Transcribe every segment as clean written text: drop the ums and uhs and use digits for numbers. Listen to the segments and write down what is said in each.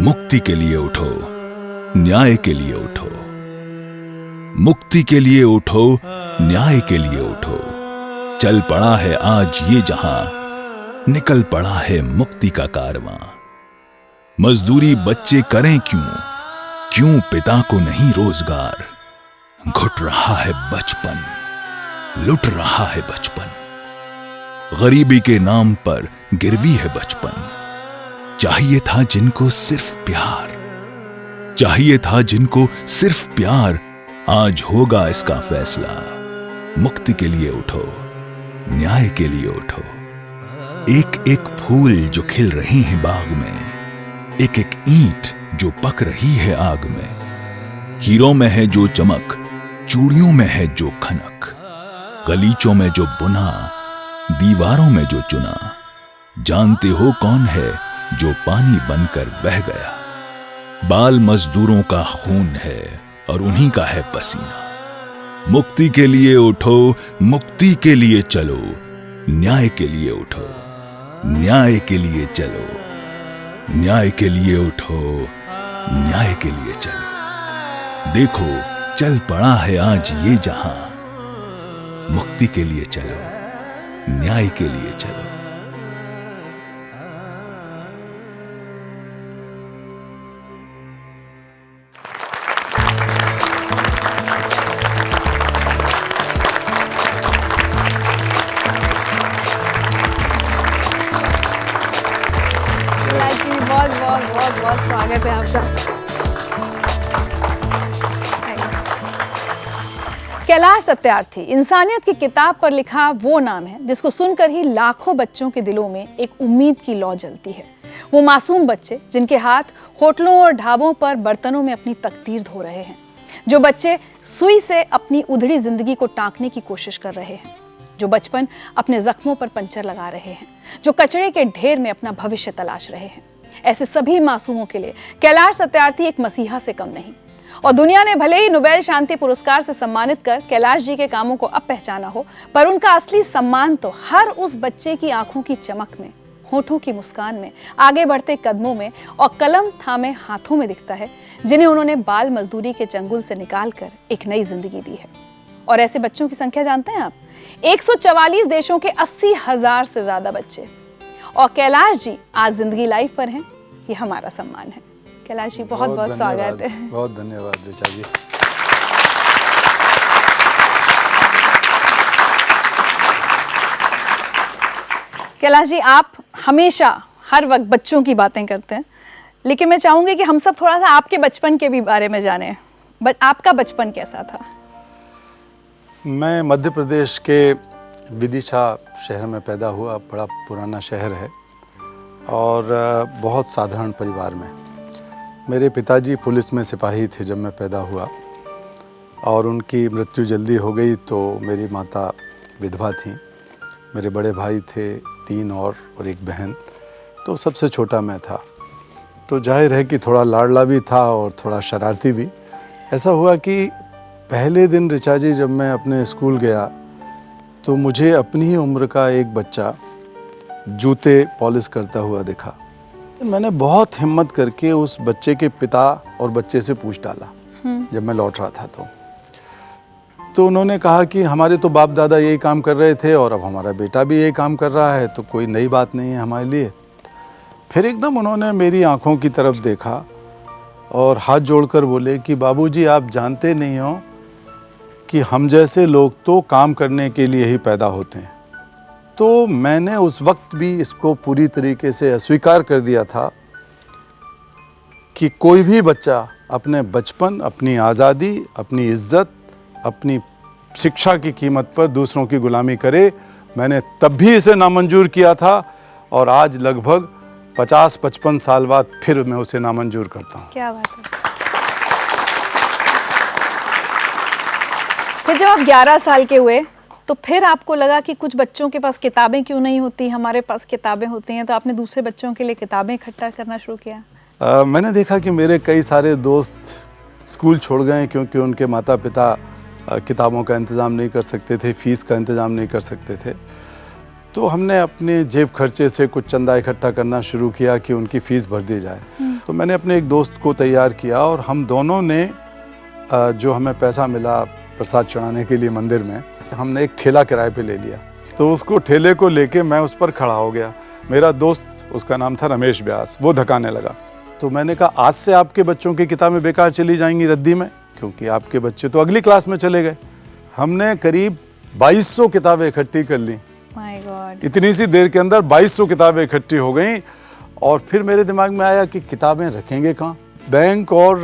मुक्ति के लिए उठो, न्याय के लिए उठो। मुक्ति के लिए उठो, न्याय के लिए उठो। चल पड़ा है आज ये जहां, निकल पड़ा है मुक्ति का कारवां। मजदूरी बच्चे करें क्यों, क्यों पिता को नहीं रोजगार। घुट रहा है बचपन, लुट रहा है बचपन। गरीबी के नाम पर गिरवी है बचपन। चाहिए था जिनको सिर्फ प्यार, चाहिए था जिनको सिर्फ प्यार। आज होगा इसका फैसला। मुक्ति के लिए उठो, न्याय के लिए उठो। एक एक फूल जो खिल रहे हैं बाग में, एक एक ईंट जो पक रही है आग में। हीरों में है जो चमक, चूड़ियों में है जो खनक। गलीचों में जो बुना, दीवारों में जो चुना। जानते हो कौन है जो पानी बनकर बह गया। बाल मजदूरों का खून है और उन्हीं का है पसीना। मुक्ति के लिए उठो, मुक्ति के लिए चलो। न्याय के लिए उठो, न्याय के लिए चलो। न्याय के लिए उठो, न्याय के लिए चलो। देखो चल पड़ा है आज ये जहां। मुक्ति के लिए चलो, न्याय के लिए चलो। बहुत स्वागत है आपका। कैलाश सत्यार्थी इंसानियत की किताब पर लिखा वो नाम है जिसको सुनकर ही लाखों बच्चों के दिलों में एक उम्मीद की लौ जलती है। वो मासूम बच्चे जिनके हाथ होटलों और ढाबों पर बर्तनों में अपनी तकदीर धो रहे हैं। जो बच्चे सुई से अपनी उधड़ी जिंदगी को टांकने की कोशिश कर रहे हैं। जो बचपन अपने जख्मों पर पंचर लगा रहे हैं। जो कचरे के ढेर में अपना भविष्य तलाश रहे हैं। ऐसे सभी मासूमों के लिए कैलाश सत्यार्थी एक मसीहा से कम नहीं। और दुनिया ने भले ही नोबेल शांति पुरस्कार से सम्मानित कर कैलाश जी के कामों को अब पहचाना हो, पर उनका असली सम्मान तो हर उस बच्चे की आंखों की चमक में, होठों की मुस्कान में, आगे बढ़ते कदमों में और कलम थामे हाथों में दिखता है, जिन्हें उन्होंने बाल मजदूरी के चंगुल से निकालकर एक नई जिंदगी दी है। और ऐसे बच्चों की संख्या जानते हैं आप? 144 देशों के 80,000 से ज्यादा बच्चे। और कैलाश जी आज जिंदगी लाइव पर हैं, ये हमारा सम्मान है। कैलाश जी बहुत बहुत स्वागत है। बहुत धन्यवाद ऋचा जी। कैलाश जी आप हमेशा हर वक्त बच्चों की बातें करते हैं, लेकिन मैं चाहूंगी कि हम सब थोड़ा सा आपके बचपन के भी बारे में जानें। आपका बचपन कैसा था? मैं मध्य प्रदेश के विदिशा शहर में पैदा हुआ। बड़ा पुराना शहर है और बहुत साधारण परिवार में। मेरे पिताजी पुलिस में सिपाही थे जब मैं पैदा हुआ और उनकी मृत्यु जल्दी हो गई, तो मेरी माता विधवा थी। मेरे बड़े भाई थे 3 और एक बहन, तो सबसे छोटा मैं था। तो जाहिर है कि थोड़ा लाडला भी था और थोड़ा शरारती भी। ऐसा हुआ कि पहले दिन ऋचा जी जब मैं अपने स्कूल गया तो मुझे अपनी ही उम्र का एक बच्चा जूते पॉलिश करता हुआ दिखा। मैंने बहुत हिम्मत करके उस बच्चे के पिता और बच्चे से पूछ डाला जब मैं लौट रहा था। तो उन्होंने कहा कि हमारे तो बाप दादा यही काम कर रहे थे और अब हमारा बेटा भी यही काम कर रहा है, तो कोई नई बात नहीं है हमारे लिए। फिर एकदम उन्होंने मेरी आंखों की तरफ देखा और हाथ जोड़कर बोले कि बाबूजी आप जानते नहीं हो कि हम जैसे लोग तो काम करने के लिए ही पैदा होते हैं। तो मैंने उस वक्त भी इसको पूरी तरीके से अस्वीकार कर दिया था कि कोई भी बच्चा अपने बचपन, अपनी आज़ादी, अपनी इज्जत, अपनी शिक्षा की कीमत पर दूसरों की गुलामी करे। मैंने तब भी इसे नामंजूर किया था और आज लगभग 50-55 साल बाद फिर मैं उसे नामंजूर करता हूँ। क्या बात है। फिर जब आप 11 साल के हुए तो फिर आपको लगा कि कुछ बच्चों के पास किताबें क्यों नहीं होती, हमारे पास किताबें होती हैं, तो आपने दूसरे बच्चों के लिए किताबें इकट्ठा करना शुरू किया। मैंने देखा कि मेरे कई सारे दोस्त स्कूल छोड़ गए क्योंकि उनके माता पिता किताबों का इंतज़ाम नहीं कर सकते थे, फीस का इंतज़ाम नहीं कर सकते थे। तो हमने अपने जेब खर्चे से कुछ चंदा इकट्ठा करना शुरू किया कि उनकी फ़ीस भर दी जाए। तो मैंने अपने एक दोस्त को तैयार किया और हम दोनों ने जो हमें पैसा मिला प्रसाद चढ़ाने के लिए मंदिर में, हमने एक ठेला किराए पे ले लिया। तो उसको ठेले को लेके मैं उस पर खड़ा हो गया। मेरा दोस्त, उसका नाम था रमेश व्यास, वो धकाने लगा। तो मैंने कहा आज से आपके बच्चों की किताबें बेकार चली जाएंगी रद्दी में, क्योंकि आपके बच्चे तो अगली क्लास में चले गए। हमने करीब 2200 किताबें इकट्ठी कर ली। माय गॉड, इतनी सी देर के अंदर 2200 किताबें इकट्ठी हो गई। और फिर मेरे दिमाग में आया कि किताबें रखेंगे कहाँ। बैंक और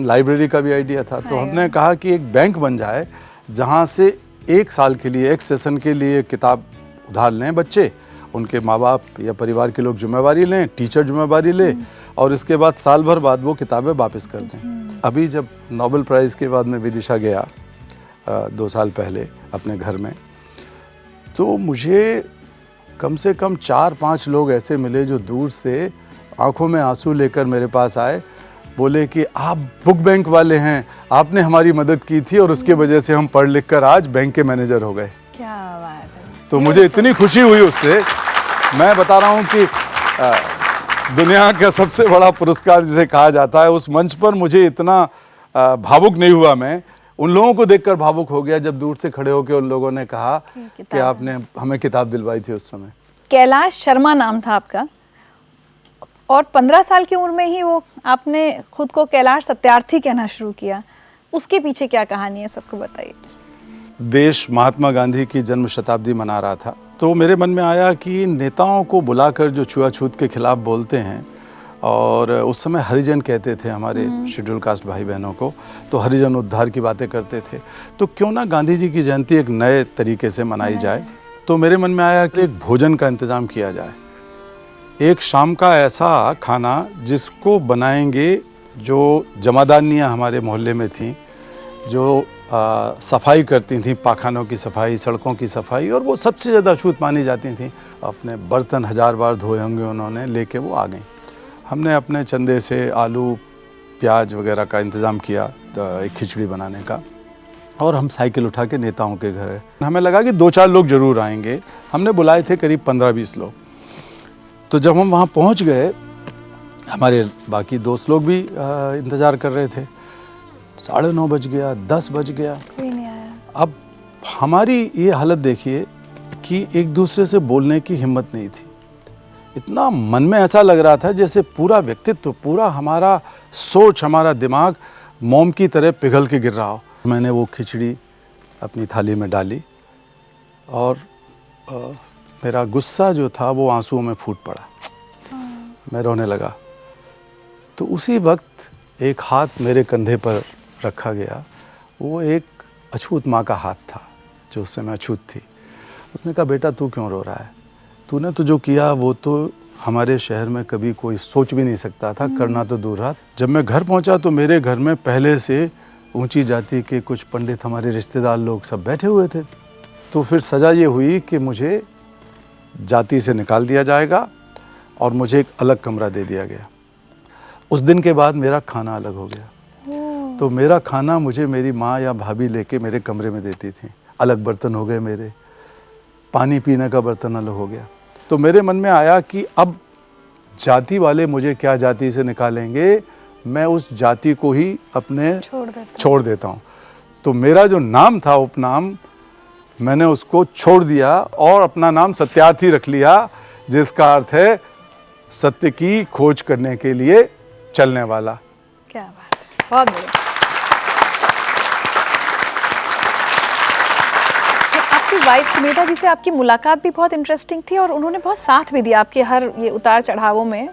लाइब्रेरी का भी आइडिया था। तो हमने कहा कि एक बैंक बन जाए जहाँ से एक साल के लिए, एक सेशन के लिए किताब उधार लें बच्चे, उनके माँ बाप या परिवार के लोग जिम्मेवारी लें, टीचर जिम्मेवारी ले, और इसके बाद साल भर बाद वो किताबें वापस कर दें। अभी जब नोबेल प्राइज़ के बाद मैं विदिशा गया 2 साल पहले अपने घर में, तो मुझे कम से कम 4-5 लोग ऐसे मिले जो दूर से आंखों में आंसू लेकर मेरे पास आए, बोले कि आप बुक बैंक वाले हैं, आपने हमारी मदद की थी और उसके वजह से हम पढ़ लिख कर आज बैंक के मैनेजर हो गए। क्या बात है। तो मुझे इतनी खुशी हुई उससे। मैं बता रहा हूँ कि दुनिया का सबसे बड़ा पुरस्कार जिसे कहा जाता है, उस मंच पर मुझे इतना भावुक नहीं हुआ। मैं उन लोगों को देखकर भावुक हो गया जब दूर से खड़े होकर उन लोगों ने कहा कि आपने हमें किताब दिलवाई थी उस समय। कैलाश शर्मा नाम था आपका, और 15 साल की उम्र में ही वो आपने खुद को कैलाश सत्यार्थी कहना शुरू किया। उसके पीछे क्या कहानी है, सबको बताइए। देश महात्मा गांधी की जन्म शताब्दी मना रहा था, तो मेरे मन में आया कि नेताओं को बुलाकर जो छुआछूत के खिलाफ बोलते हैं, और उस समय हरिजन कहते थे हमारे शेड्यूल कास्ट भाई बहनों को, तो हरिजन उद्धार की बातें करते थे, तो क्यों ना गांधी जी की जयंती एक नए तरीके से मनाई जाए। तो मेरे मन में आया कि एक भोजन का इंतज़ाम किया जाए, एक शाम का ऐसा खाना जिसको बनाएंगे जो जमादारनियाँ हमारे मोहल्ले में थीं, जो सफाई करती थीं, पाखानों की सफाई, सड़कों की सफाई, और वो सबसे ज़्यादा छूत मानी जाती थीं। अपने बर्तन 1000 बार धोए होंगे उन्होंने, लेके वो आ गई। हमने अपने चंदे से आलू प्याज वगैरह का इंतज़ाम किया एक खिचड़ी बनाने का, और हम साइकिल उठा के नेताओं के घर है। हमें लगा कि 2-4 लोग ज़रूर आएंगे। हमने बुलाए थे करीब 15-20 लोग। तो जब हम वहाँ पहुँच गए, हमारे बाकी दोस्त लोग भी इंतज़ार कर रहे थे। 9:30 बज गया, 10 बज गया, कोई नहीं आया। अब हमारी ये हालत देखिए कि एक दूसरे से बोलने की हिम्मत नहीं थी। इतना मन में ऐसा लग रहा था जैसे पूरा व्यक्तित्व, पूरा हमारा सोच, हमारा दिमाग मोम की तरह पिघल के गिर रहा हो। मैंने वो खिचड़ी अपनी थाली में डाली और मेरा गुस्सा जो था वो आंसुओं में फूट पड़ा। मैं रोने लगा। तो उसी वक्त एक हाथ मेरे कंधे पर रखा गया। वो एक अछूत माँ का हाथ था जो उस समय अछूत थी। उसने कहा, बेटा तू क्यों रो रहा है? तूने तो जो किया वो तो हमारे शहर में कभी कोई सोच भी नहीं सकता था, करना तो दूर रहा। जब मैं घर पहुंचा तो मेरे घर में पहले से ऊंची जाति के कुछ पंडित, हमारे रिश्तेदार लोग सब बैठे हुए थे। तो फिर सज़ा ये हुई कि मुझे जाति से निकाल दिया जाएगा और मुझे एक अलग कमरा दे दिया गया। उस दिन के बाद मेरा खाना अलग हो गया। तो मेरा खाना मुझे मेरी माँ या भाभी लेके मेरे कमरे में देती थी। अलग बर्तन हो गए मेरे, पानी पीने का बर्तन अलग हो गया। तो मेरे मन में आया कि अब जाति वाले मुझे क्या जाति से निकालेंगे, मैं उस जाति को ही अपने छोड़ देता हूँ। तो मेरा जो नाम था, उपनाम, मैंने उसको छोड़ दिया और अपना नाम सत्यार्थी रख लिया, जिसका अर्थ है सत्य की खोज करने के लिए चलने वाला। क्या बात है, बहुत बढ़िया। आपकी वाइफ सुमेधा जी से आपकी मुलाकात भी बहुत इंटरेस्टिंग थी और उन्होंने बहुत साथ भी दिया आपके हर ये उतार चढ़ावों में।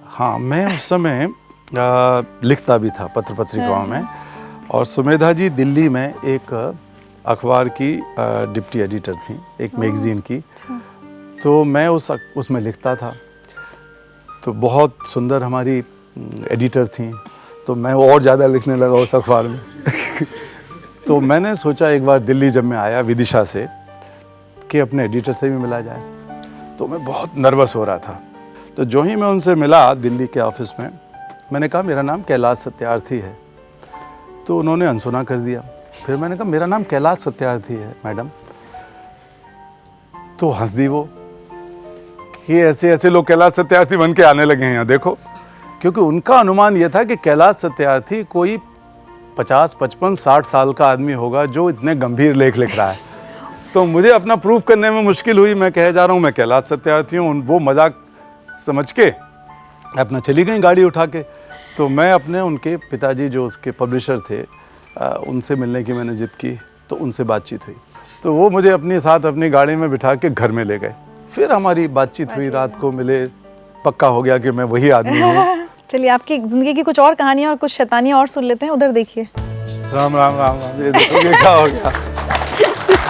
हाँ, मैं उस समय लिखता भी था पत्र पत्रिकाओं में, और सुमेधा जी दिल्ली में एक अखबार की डिप्टी एडिटर थी, एक मैगजीन की। तो मैं उसमें लिखता था। तो बहुत सुंदर हमारी एडिटर थी, तो मैं और ज़्यादा लिखने लगा उस अखबार में। तो मैंने सोचा एक बार दिल्ली जब मैं आया विदिशा से कि अपने एडिटर से भी मिला जाए। तो मैं बहुत नर्वस हो रहा था। तो जो ही मैं उनसे मिला दिल्ली के ऑफिस में, मैंने कहा मेरा नाम कैलाश सत्यार्थी है। तो उन्होंने अनसुना कर दिया। फिर मैंने कहा मेरा नाम कैलाश सत्यार्थी है मैडम। तो हंस दी वो कि ऐसे ऐसे लोग कैलाश सत्यार्थी बन के आने लगे हैं यहाँ, देखो। क्योंकि उनका अनुमान यह था कि कैलाश सत्यार्थी कोई 50, 55, 60 साल का आदमी होगा जो इतने गंभीर लेख लिख रहा है। तो मुझे अपना प्रूफ करने में मुश्किल हुई। मैं कह जा रहा हूँ मैं कैलाश सत्यार्थी हूँ, वो मजाक समझ के अपना चली गई गाड़ी उठा के। तो मैं अपने उनके पिताजी जो उसके पब्लिशर थे उनसे मिलने की मैंने जिद की, तो उनसे बातचीत हुई। तो वो मुझे अपने साथ अपनी गाड़ी में बिठा के घर में ले गए। फिर हमारी बातचीत हुई, रात को मिले, पक्का हो गया कि मैं वही आदमी हूँ। चलिए आपकी जिंदगी की कुछ और कहानियां और कुछ शैतानियां और सुन लेते हैं, उधर देखिए। राम राम राम राम, ये देखो ये क्या हो गया।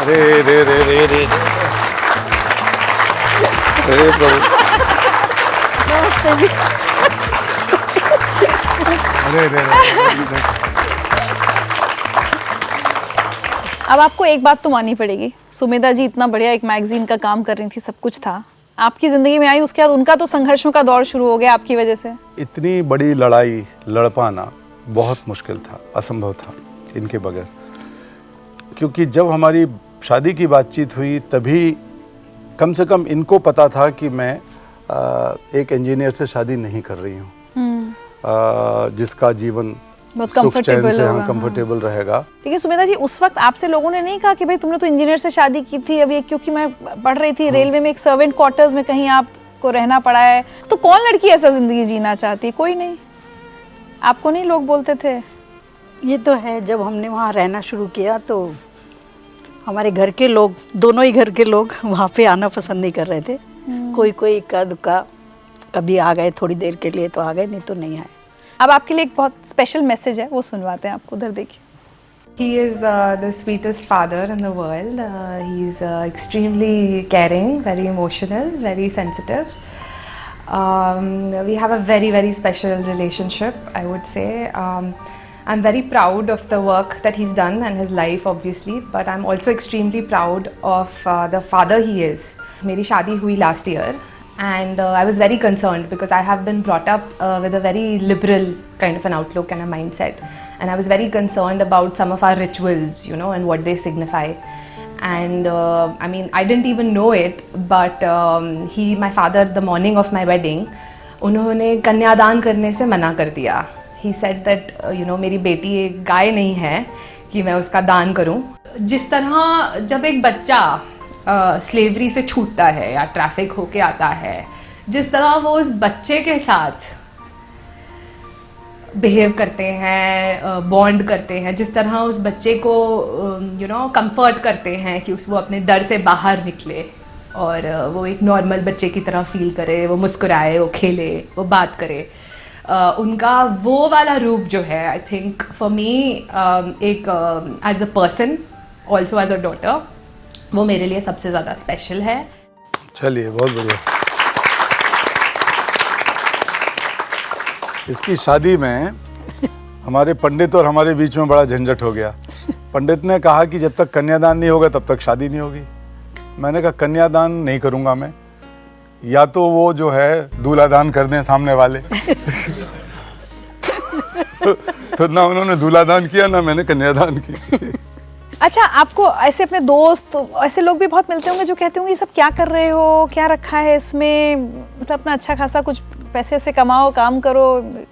अरे रे रे रे रे अरे प्रभु, अरे रे रे। अब आपको एक बात तो माननी पड़ेगी, सुमेधा जी इतना बढ़िया एक मैगजीन का काम कर रही थी, सब कुछ था, आपकी जिंदगी में आई, उसके बाद उनका तो संघर्षों का दौर शुरू हो गया आपकी वजह से। इतनी बड़ी लड़ाई लड़ पाना बहुत मुश्किल था, असंभव था इनके बगैर। क्योंकि जब हमारी शादी की बातचीत हुई तभी कम से कम इनको पता था कि मैं एक इंजीनियर से शादी नहीं कर रही हूँ, जिसका जीवन सुख चैन से कंफर्टेबल रहेगा। लेकिन सुमेधा जी उस वक्त आपसे लोगों ने नहीं कहा कि भाई तुमने तो इंजीनियर से शादी की थी, अब ये क्योंकि मैं पढ़ रही थी रेलवे में एक सर्वेंट क्वार्टर्स में कहीं आपको रहना पड़ा है, तो कौन लड़की ऐसा जिंदगी जीना चाहती? कोई नहीं, आपको नहीं लोग बोलते थे? ये तो है, जब हमने वहाँ रहना शुरू किया तो हमारे घर के लोग, दोनों ही घर के लोग वहाँ पे आना पसंद नहीं कर रहे थे। कोई कोई इक्का दुक्का कभी आ गए थोड़ी देर के लिए तो आ गए, नहीं तो नहीं आए। अब आपके लिए एक बहुत स्पेशल मैसेज है, वो सुनवाते हैं आपको, उधर देखिए। He is the sweetest father in the world. He's extremely caring, very emotional, very sensitive. We have a very, very special relationship, I would say. I'm very proud of the work that he's done and his life, obviously, but I'm also extremely proud of the father he is. मेरी शादी हुई last year. And I was very concerned because I have been brought up with a very liberal kind of an outlook and a mindset, and I was very concerned about some of our rituals, you know, and what they signify. And I mean, I didn't even know it, but my father, the morning of my wedding, उन्होंने कन्यादान करने से मना कर दिया. He said that you know, मेरी बेटी एक गाय नहीं है कि मैं उसका दान करूं. जिस तरह जब एक बच्चा स्लेवरी से छूटता है या ट्रैफिक होके आता है, जिस तरह वो उस बच्चे के साथ बिहेव करते हैं, बॉन्ड करते हैं, जिस तरह उस बच्चे को यू नो कंफर्ट करते हैं कि वो अपने डर से बाहर निकले और वो एक नॉर्मल बच्चे की तरह फील करे, वो मुस्कुराए, वो खेले, वो बात करे, उनका वो वाला रूप जो है, आई थिंक फॉर मी एक as a person also as a daughter, वो मेरे लिए सबसे ज़्यादा स्पेशल है। चलिए, बहुत बढ़िया। इसकी शादी में हमारे पंडित और हमारे बीच में बड़ा झंझट हो गया। पंडित ने कहा कि जब तक कन्यादान नहीं होगा तब तक शादी नहीं होगी। मैंने कहा कन्यादान नहीं करूँगा मैं, या तो वो जो है दूल्हा दान कर दें सामने वाले। तो ना उन्होंने दूल्हा दान किया ना मैंने कन्यादान की। अच्छा, आपको ऐसे अपने दोस्त, ऐसे लोग भी बहुत मिलते होंगे जो कहते होंगे ये सब क्या कर रहे हो, क्या रखा है इसमें, मतलब अपना अच्छा खासा कुछ पैसे से कमाओ, काम करो,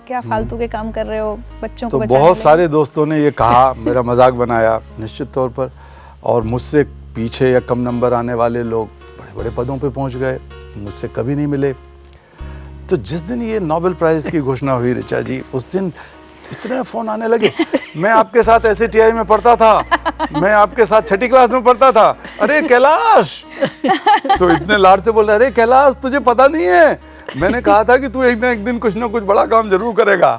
क्या फालतू के काम कर रहे हो, बच्चों को बचाने। बहुत सारे दोस्तों ने ये कहा, मेरा मजाक बनाया निश्चित तौर पर, और मुझसे पीछे या कम नंबर आने वाले लोग बड़े बड़े पदों पे पहुंच गए, मुझसे कभी नहीं मिले। तो जिस दिन ये नोबेल प्राइज़ की घोषणा हुई ऋचा जी, उस दिन इतने फ़ोन आने लगे। मैं आपके साथ SATI में पढ़ता था, मैं आपके साथ 6ठी क्लास में पढ़ता था, अरे कैलाश। तो इतने लाड से बोल रहे, अरे कैलाश तुझे पता नहीं है, मैंने कहा था कि तू एक दिन कुछ ना कुछ बड़ा काम जरूर करेगा।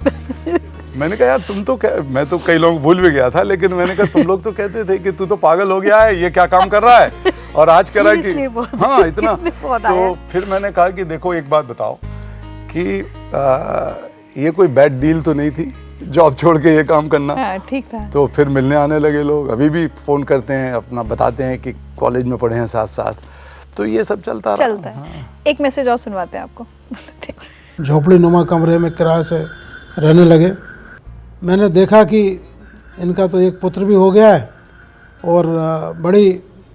मैंने कहा यार तुम तो, मैं तो कई लोग भूल भी गया था, लेकिन मैंने कहा तुम लोग तो कहते थे कि तू तो पागल हो गया है, ये क्या काम कर रहा है, और आज कह रहा है कि हाँ इतना। तो फिर मैंने कहा कि देखो एक बात बताओ कि ये कोई बैड डील तो नहीं थी जॉब छोड़ के ये काम करना। ठीक था। तो फिर मिलने आने लगे लोग, अभी भी फ़ोन करते हैं, अपना बताते हैं कि कॉलेज में पढ़े हैं साथ साथ। तो ये सब चलता है। हाँ। एक मैसेज और सुनवाते हैं आपको। झोपड़ी नुमा कमरे में किराए से रहने लगे। मैंने देखा कि इनका तो एक पुत्र भी हो गया है और बड़ी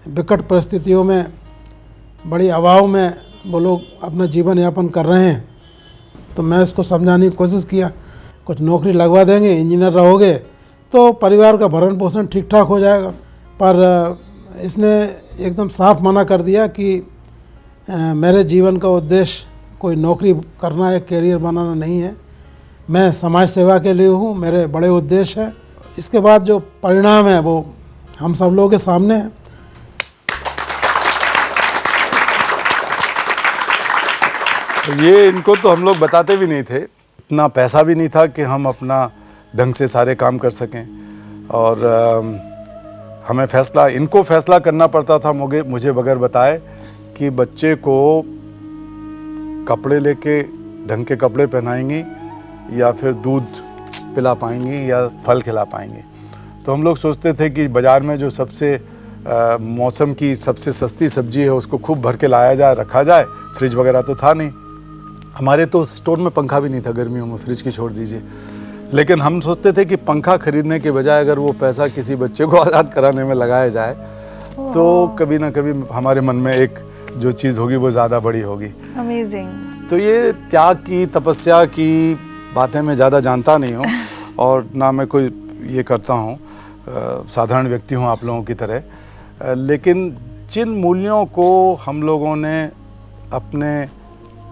विकट परिस्थितियों में, बड़ी अभाव में वो लोग अपना जीवन यापन कर रहे हैं। तो मैं इसको समझाने की कोशिश किया, कुछ नौकरी लगवा देंगे, इंजीनियर रहोगे तो परिवार का भरण पोषण ठीक ठाक हो जाएगा। पर इसने एकदम साफ मना कर दिया कि मेरे जीवन का उद्देश्य कोई नौकरी करना या कैरियर बनाना नहीं है, मैं समाज सेवा के लिए हूँ, मेरे बड़े उद्देश्य हैं। इसके बाद जो परिणाम है वो हम सब लोगों के सामने है। ये इनको तो हम लोग बताते भी नहीं थे, इतना पैसा भी नहीं था कि हम अपना ढंग से सारे काम कर सकें। और हमें इनको फैसला करना पड़ता था मुझे बगैर बताए कि बच्चे को कपड़े लेके ढंग के कपड़े पहनाएंगी या फिर दूध पिला पाएंगी या फल खिला पाएंगी। तो हम लोग सोचते थे कि बाज़ार में जो सबसे मौसम की सबसे सस्ती सब्जी है उसको खूब भर के लाया जाए, रखा जाए। फ्रिज वगैरह तो था नहीं, हमारे तो स्टोर में पंखा भी नहीं था गर्मियों में, फ्रिज की छोड़ दीजिए। लेकिन हम सोचते थे कि पंखा खरीदने के बजाय अगर वो पैसा किसी बच्चे को आज़ाद कराने में लगाया जाए तो कभी ना कभी हमारे मन में एक जो चीज़ होगी वो ज़्यादा बड़ी होगी। अमेजिंग। तो ये त्याग की, तपस्या की बातें मैं ज़्यादा जानता नहीं हूँ और ना मैं कोई ये करता हूँ, साधारण व्यक्ति हूँ आप लोगों की तरह। लेकिन जिन मूल्यों को हम लोगों ने अपने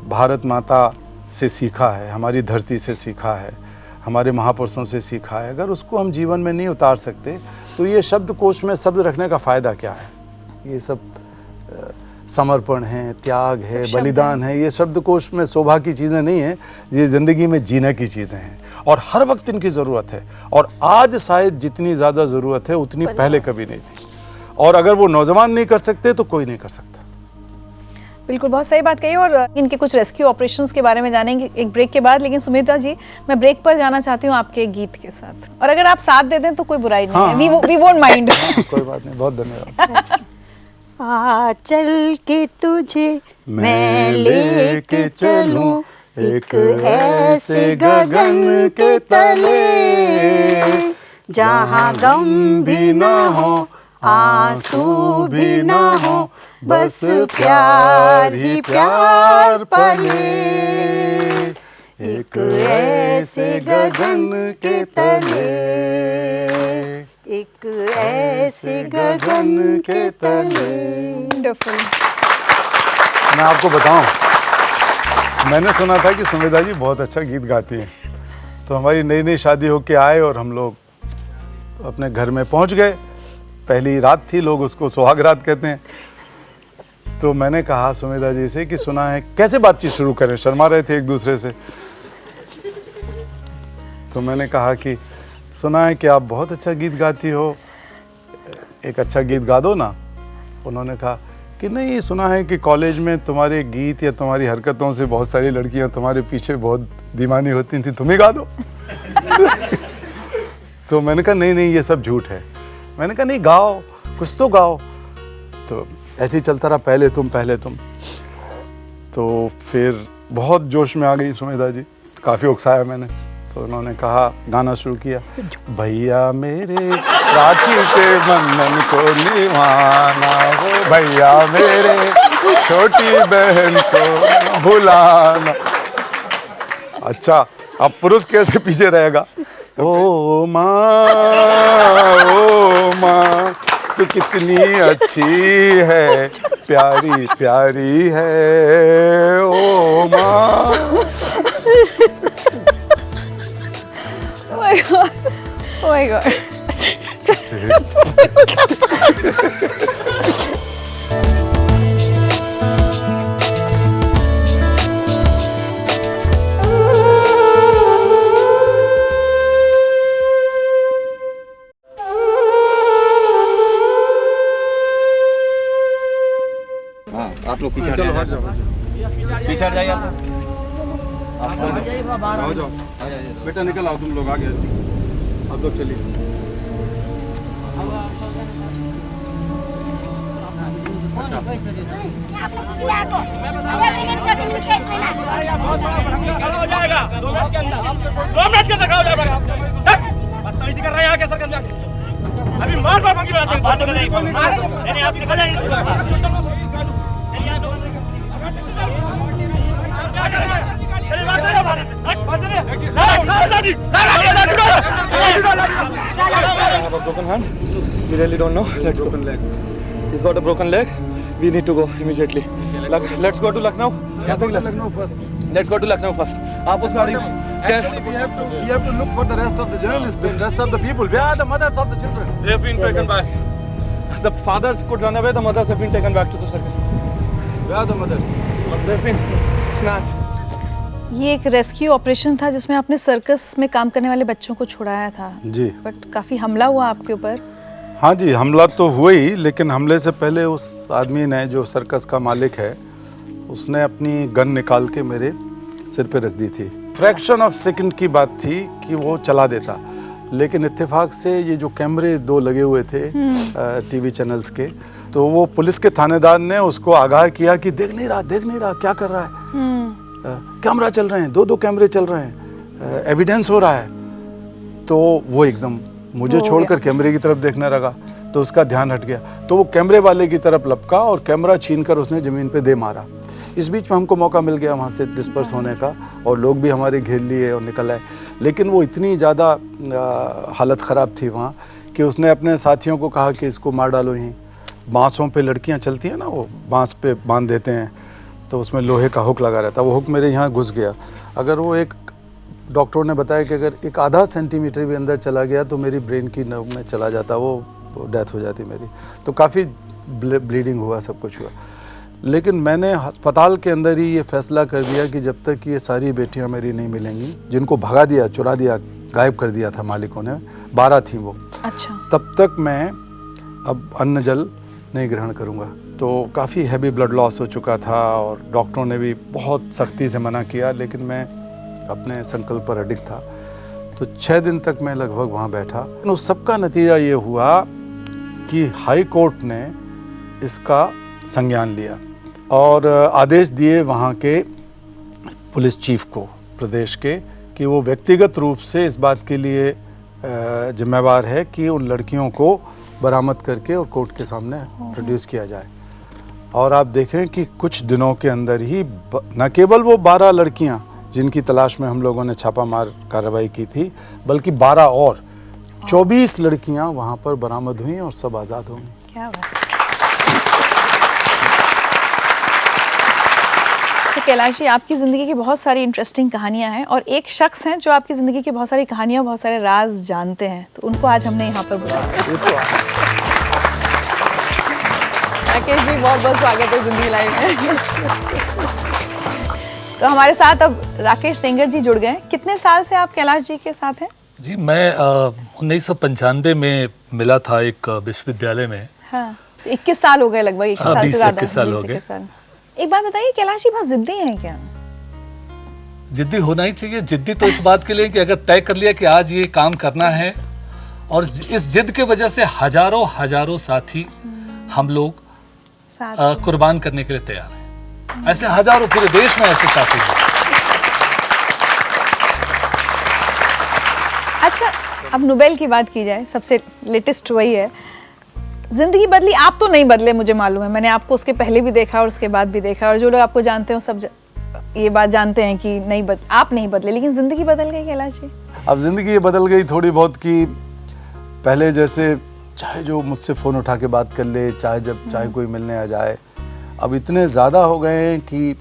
भारत माता से सीखा है, हमारी धरती से सीखा है, हमारे महापुरुषों से सीखा है, अगर उसको हम जीवन में नहीं उतार सकते तो ये शब्दकोश में शब्द रखने का फ़ायदा क्या है। ये सब समर्पण है, त्याग है, बलिदान है, ये शब्दकोश में शोभा की चीज़ें नहीं हैं, ये ज़िंदगी में जीने की चीज़ें हैं और हर वक्त इनकी ज़रूरत है। और आज शायद जितनी ज़्यादा ज़रूरत है उतनी पहले कभी नहीं थी। और अगर वो नौजवान नहीं कर सकते तो कोई नहीं कर सकता। बिल्कुल, बहुत सही बात कही। और इनके कुछ रेस्क्यू ऑपरेशंस के बारे में जानेंगे एक ब्रेक के बाद। लेकिन सुमित्रा जी, मैं ब्रेक पर जाना चाहती हूँ आपके गीत के साथ, और अगर आप साथ दे दें तो कोई बुराई नहीं है। We won't mind. कोई बात नहीं, बहुत धन्यवाद। आ चल के तुझे मैं लेके चलूं एक ऐसे गगन के तले, जहाँ गम भी ना हो, आंसू भी ना हो, बस प्यार ही प्यार पले, एक ऐसे गगन के तले, एक ऐसे गगन के तले। वंडरफुल। मैं आपको बताऊं, मैंने सुना था कि सुमित्रा जी बहुत अच्छा गीत गाती हैं। तो हमारी नई नई शादी होके आए और हम लोग अपने घर में पहुंच गए। पहली रात थी, लोग उसको सुहाग रात कहते हैं। तो मैंने कहा सुमित्रा जी से कि सुना है, कैसे बातचीत शुरू करें, शर्मा रहे थे एक दूसरे से। तो मैंने कहा कि सुना है कि आप बहुत अच्छा गीत गाती हो, एक अच्छा गीत गा दो ना। उन्होंने कहा कि नहीं, सुना है कि कॉलेज में तुम्हारे गीत या तुम्हारी हरकतों से बहुत सारी लड़कियां तुम्हारे पीछे बहुत दीवानी होती थी, तुम ही गा दो। तो मैंने कहा नहीं नहीं, ये सब झूठ है। मैंने कहा नहीं, गाओ, कुछ तो गाओ। तो ऐसे ही चलता रहा, पहले तुम। तो फिर बहुत जोश में आ गई सुमित्रा जी, काफ़ी उकसाया मैंने। तो उन्होंने कहा, गाना शुरू किया, भैया मेरे राखी के बंधन को निभाना हो, भैया मेरे छोटी बहन को भुलाना। अच्छा, अब पुरुष कैसे पीछे रहेगा। ओ माँ तू कितनी अच्छी है, प्यारी प्यारी है, ओ माँ। Oh my God. Oh my God. आप लोग पीछे चलो, पीछे हट जाइए। आप जाओ बेटा, निकल आओ, तुम लोग आगे, आप लोग चलिए। अभी मार भागी बात है, आप निकल जाइए। have a broken hand. We really don't know. Let's broken leg. He's got a broken leg. We need to go immediately. Let's go to Lucknow. Lucknow first. Let's go to Lucknow first. आप उस गाड़ी में. Actually, we have to look for the rest of the journalists and rest of the people. Where are the mothers of the children? They have been taken back. The fathers could run away. The mothers have been taken back to the circus. Where are the mothers? They have been snatched. ये एक rescue operation था जिसमें आपने circus में काम करने वाले बच्चों को छुड़ाया था जी। बट काफी हमला हुआ आपके ऊपर। हाँ जी, हमला तो हुआ ही, लेकिन हमले से पहले उस आदमी ने, जो सर्कस का मालिक है, उसने अपनी गन निकाल के मेरे सिर पे रख दी थी। फ्रैक्शन ऑफ सेकंड की बात थी कि वो चला देता, लेकिन इत्तेफाक से ये जो कैमरे 2 लगे हुए थे टीवी चैनल्स के, तो वो पुलिस के थानेदार ने उसको आगाह किया कि देख नहीं रहा क्या कर रहा है, कैमरा चल रहे हैं, 2 कैमरे चल रहे हैं, एविडेंस हो रहा है। तो वो एकदम मुझे छोड़कर कैमरे की तरफ देखने लगा, तो उसका ध्यान हट गया, तो वो कैमरे वाले की तरफ लपका और कैमरा छीनकर उसने ज़मीन पे दे मारा। इस बीच में हमको मौका मिल गया वहाँ से डिस्पर्स होने का, और लोग भी हमारे घेर लिए और निकल आए। लेकिन वो इतनी ज़्यादा हालत ख़राब थी वहाँ कि उसने अपने साथियों को कहा कि इसको मार डालो यहीं। बाँसों पे लड़कियाँ चलती हैं ना, वो बाँस पे बांध देते हैं, तो उसमें लोहे का हुक लगा रहता, वो हुक मेरे यहाँ घुस गया। अगर वो एक, डॉक्टरों ने बताया कि अगर एक आधा सेंटीमीटर भी अंदर चला गया तो मेरी ब्रेन की नर्व में चला जाता, वो डेथ हो जाती मेरी। तो काफ़ी ब्लीडिंग हुआ, सब कुछ हुआ। लेकिन मैंने अस्पताल के अंदर ही ये फैसला कर दिया कि जब तक ये सारी बेटियां मेरी नहीं मिलेंगी, जिनको भगा दिया, चुरा दिया, गायब कर दिया था मालिकों ने, 12 थी वो, अच्छा, तब तक मैं अब अन्न जल नहीं ग्रहण करूँगा। तो काफ़ी हैवी ब्लड लॉस हो चुका था और डॉक्टरों ने भी बहुत सख्ती से मना किया, लेकिन मैं अपने संकल्प पर अडिग था। तो 6 दिन तक मैं लगभग वहाँ बैठा। उस सब का नतीजा ये हुआ कि हाई कोर्ट ने इसका संज्ञान लिया और आदेश दिए वहाँ के पुलिस चीफ को, प्रदेश के, कि वो व्यक्तिगत रूप से इस बात के लिए जिम्मेवार है कि उन लड़कियों को बरामद करके और कोर्ट के सामने प्रोड्यूस किया जाए। और आप देखें कि कुछ दिनों के अंदर ही न केवल वो 12 लड़कियां जिनकी तलाश में हम लोगों ने छापामार कार्रवाई की थी, बल्कि 12 और 24 लड़कियां वहां पर बरामद हुई और सब आज़ाद हो गई। क्या बात। तो कैलाश जी, आपकी ज़िंदगी की बहुत सारी इंटरेस्टिंग कहानियां हैं और एक शख्स हैं जो आपकी ज़िंदगी की बहुत सारी कहानियां, बहुत सारे राज जानते हैं, तो उनको आज हमने यहाँ पर बुलाया। राकेश जी, बहुत बहुत स्वागत है ज़िंदगी लाइव में। तो हमारे साथ अब राकेश सेंगर जी जुड़ गए। कितने साल से आप कैलाश जी के साथ हैं? जी, मैं 1995 में मिला था एक विश्वविद्यालय में। हाँ, 21 साल हो गए लगभग, 21 साल से ज़्यादा। 21 साल हो गए। एक बात बताइए, कैलाश जी बहुत जिद्दी हैं क्या? जिद्दी होना ही चाहिए। जिद्दी तो इस बात के लिए कि अगर तय कर लिया कि आज ये काम करना है, और इस जिद के वजह से हजारों साथी हम लोग कुर्बान करने के लिए तैयार हैं। ऐसे हजारों, पूरे देश में ऐसे साथी हैं। अच्छा, अब नोबेल की बात की जाए, सबसे लेटेस्ट वही है। जिंदगी बदली, आप तो नहीं बदले, मुझे मालूम है, मैंने आपको उसके पहले भी देखा और उसके बाद भी देखा, और जो लोग आपको जानते हैं सब ये बात जानते हैं कि आप नहीं बदले, लेकिन जिंदगी बदल गई कैलाश जी। अब जिंदगी ये बदल गई थोड़ी बहुत, कि पहले जैसे चाहे जो मुझसे फ़ोन उठा के बात कर ले, चाहे कोई मिलने आ जाए, अब इतने ज़्यादा हो गए हैं कि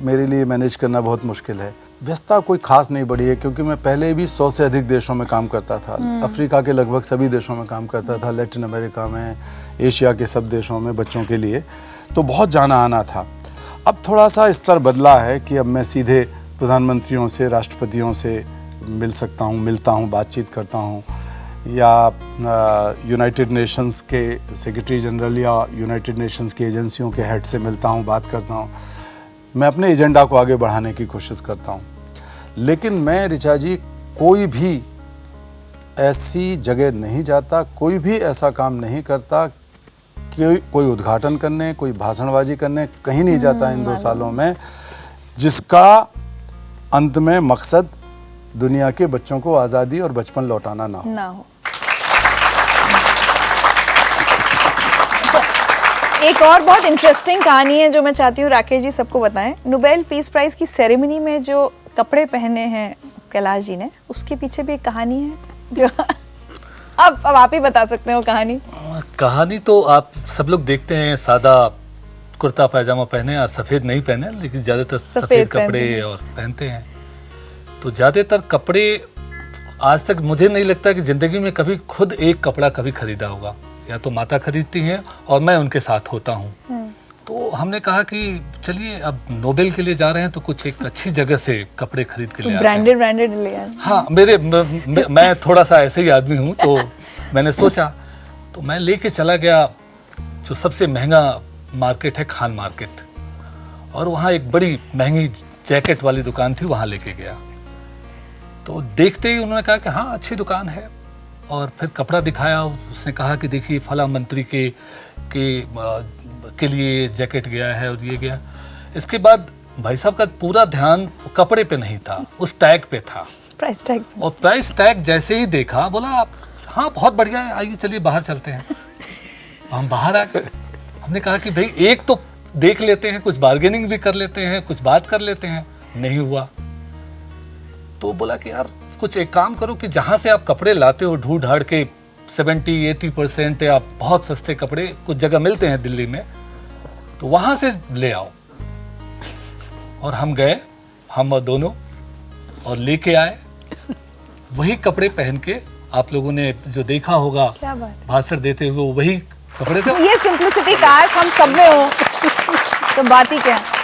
मेरे लिए मैनेज करना बहुत मुश्किल है। व्यस्तता कोई खास नहीं बढ़ी है, क्योंकि मैं पहले भी 100 से अधिक देशों में काम करता था। अफ्रीका के लगभग सभी देशों में काम करता था, लैटिन अमेरिका में, एशिया के सब देशों में बच्चों के लिए, तो बहुत जाना आना था। अब थोड़ा सा स्तर बदला है कि अब मैं सीधे प्रधानमंत्रियों से, राष्ट्रपतियों से मिलता हूँ, बातचीत करता हूँ, या यूनाइटेड नेशंस के सेक्रेटरी जनरल या यूनाइटेड नेशंस की एजेंसियों के हेड से मिलता हूँ, बात करता हूँ। मैं अपने एजेंडा को आगे बढ़ाने की कोशिश करता हूँ। लेकिन मैं, ऋचा जी, कोई भी ऐसी जगह नहीं जाता, कोई भी ऐसा काम नहीं करता, कोई उद्घाटन करने, कोई भाषणबाजी करने कहीं नहीं जाता इन 2 सालों में, जिसका अंत में मकसद दुनिया के बच्चों को आज़ादी और बचपन लौटाना ना हो। एक और बहुत इंटरेस्टिंग कहानी है जो मैं चाहती हूँ राकेश जी सबको बताएं। नोबेल पीस प्राइज की सेरेमनी में जो कपड़े पहने हैं कैलाश जी ने, उसके पीछे भी एक कहानी है जो अब आप ही बता सकते हो कहानी। कहानी तो आप सब लोग देखते हैं, सादा कुर्ता पैजामा पहने और सफ़ेद नहीं पहने, लेकिन ज़्यादातर सफ़ेद कपड़े और पहनते हैं। तो ज़्यादातर कपड़े आज तक मुझे नहीं लगता कि ज़िंदगी में कभी खुद एक कपड़ा कभी खरीदा होगा, या तो माता खरीदती हैं और मैं उनके साथ होता हूँ। तो हमने कहा कि चलिए अब नोबेल के लिए जा रहे हैं तो कुछ एक अच्छी जगह से कपड़े खरीद के ले आते हैं। ब्रांडेड ले आए। हाँ, मैं थोड़ा सा ऐसे ही आदमी हूँ, तो मैंने सोचा, तो मैं लेके चला गया जो सबसे महंगा मार्केट है, खान मार्केट, और वहाँ एक बड़ी महंगी जैकेट वाली दुकान थी, वहाँ लेके गया। तो देखते ही उन्होंने कहा कि हाँ अच्छी दुकान है, और फिर कपड़ा दिखाया। उसने कहा कि देखिए फला मंत्री के लिए जैकेट गया है और ये गया। इसके बाद भाई साहब का पूरा ध्यान कपड़े पे नहीं था, उस टैग पे था, प्राइस टैग। और प्राइस टैग जैसे ही देखा, बोला आप हाँ बहुत बढ़िया है, आइए चलिए बाहर चलते हैं। हम बाहर आ गए। हमने कहा कि भाई एक तो देख लेते हैं, कुछ बार्गेनिंग भी कर लेते हैं, कुछ बात कर लेते हैं। नहीं हुआ। तो बोला कि यार कुछ एक काम करो कि जहाँ से आप कपड़े लाते हो ढूंढ ढाड़ के 70-80% या बहुत सस्ते कपड़े कुछ जगह मिलते हैं दिल्ली में, तो वहाँ से ले आओ। और हम गए, हम दोनों, और लेके आए वही कपड़े पहन के। आप लोगों ने जो देखा होगा क्या बात है, भाषण देते हुए वही कपड़े थे। ये सिंप्लिसिटी काश हम सब में हो तो बात ही क्या है।